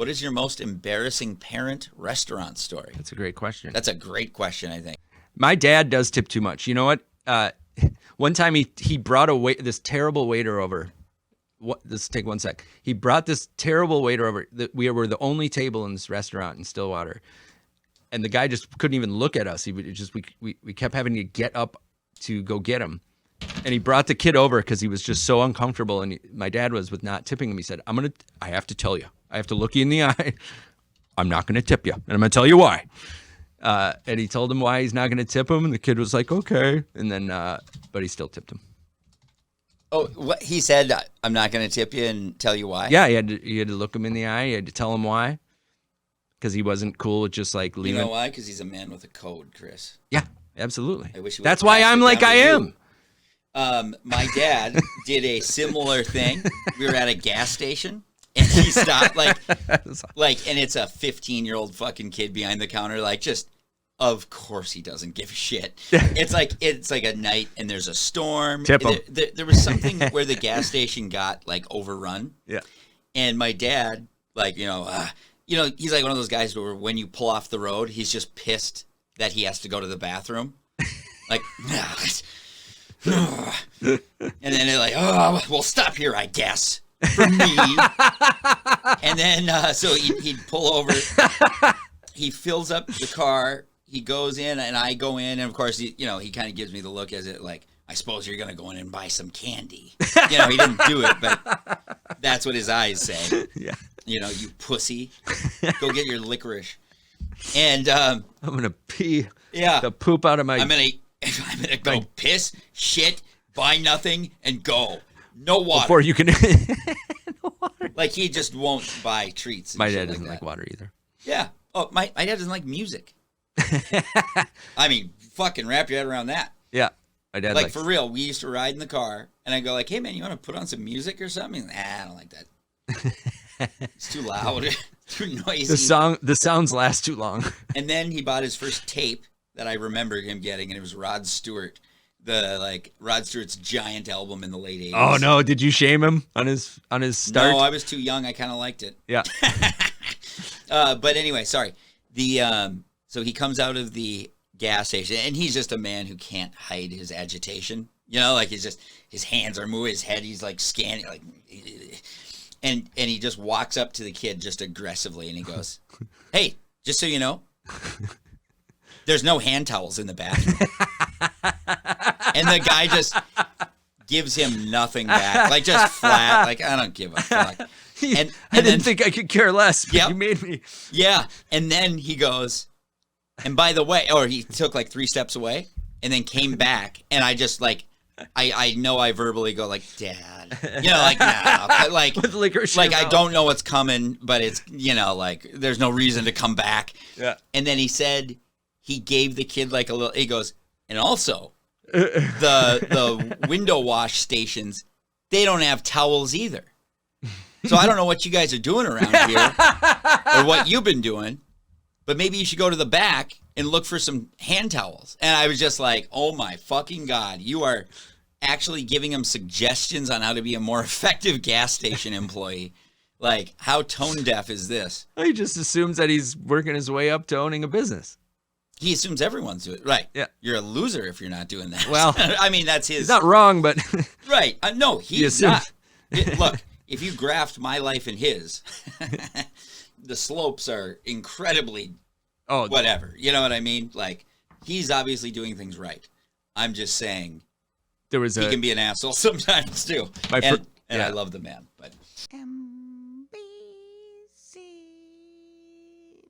What is your most embarrassing parent restaurant story? That's a great question. That's a great question, I think. My dad does tip too much. You know what? One time he brought this terrible waiter over. Let's take one sec. He brought this terrible waiter over. We were the only table in this restaurant in Stillwater. And the guy just couldn't even look at us. We kept having to get up to go get him. And he brought the kid over because he was just so uncomfortable. And my dad was with not tipping him. He said, I have to tell you. I have to look you in the eye. I'm not going to tip you. And I'm going to tell you why. And he told him why he's not going to tip him. And the kid was like, okay. And then, but he still tipped him. Oh, what he said, I'm not going to tip you and tell you why? Yeah, he had to look him in the eye. He had to tell him why. Because he wasn't cool with just like leaving. You know why? Because he's a man with a code, Chris. Yeah, absolutely. I wish That's why I'm like I am. My dad did a similar thing. We were at a gas station, and he stopped, and it's a 15-year-old fucking kid behind the counter, of course he doesn't give a shit. It's like a night, and there's a storm. Tip him. There was something where the gas station got, overrun. Yeah. And my dad, he's like one of those guys where when you pull off the road, he's just pissed that he has to go to the bathroom. And then they're like, oh, we'll stop here, I guess, for me. And then, so he'd pull over. He fills up the car. He goes in, and I go in. And, of course, he kind of gives me the look as it I suppose you're going to go in and buy some candy. He didn't do it, but that's what his eyes say. Yeah. You pussy. Go get your licorice. And I'm going to pee the poop out of my... I'm gonna go piss, shit, buy nothing, and go. No water. Before you can... No water. He just won't buy treats. My dad doesn't like water either. Yeah. Oh, my dad doesn't like music. I mean, fucking wrap your head around that. Yeah. My dad for real, we used to ride in the car, and I go hey, man, you want to put on some music or something? I don't like that. It's too loud. Too noisy. The sounds last too long. And then he bought his first tape that I remember him getting, and it was Rod Stewart. Rod Stewart's giant album in the late 80s. Oh, no. Did you shame him on his start? No, I was too young. I kind of liked it. Yeah. But anyway, sorry. So he comes out of the gas station, and he's just a man who can't hide his agitation. He's just, his hands are moving, his head, he's scanning, and he just walks up to the kid just aggressively, and he goes, hey, just so you know, there's no hand towels in the bathroom. And the guy just gives him nothing back, just flat, I don't give a fuck. And I didn't think I could care less, but you made me. Yeah, and then he goes, and by the way, or he took 3 steps away, and then came back, and I just I know I verbally go Dad, no, with licorice. I don't know what's coming, but it's there's no reason to come back. Yeah. And then he said he gave the kid a little. He goes, and also the window wash stations, they don't have towels either. So I don't know what you guys are doing around here or what you've been doing, but maybe you should go to the back and look for some hand towels. And I was just like, oh my fucking God, you are actually giving him suggestions on how to be a more effective gas station employee. How tone deaf is this? He just assumes that he's working his way up to owning a business. He assumes everyone's doing it. Right. Yeah. You're a loser if you're not doing that. Well, I mean, that's his. He's not wrong, but. Right. No, he's not. Look, if you graft my life and his, the slopes are incredibly whatever. You know what I mean? He's obviously doing things right. I'm just saying he can be an asshole sometimes too. And I love the man, but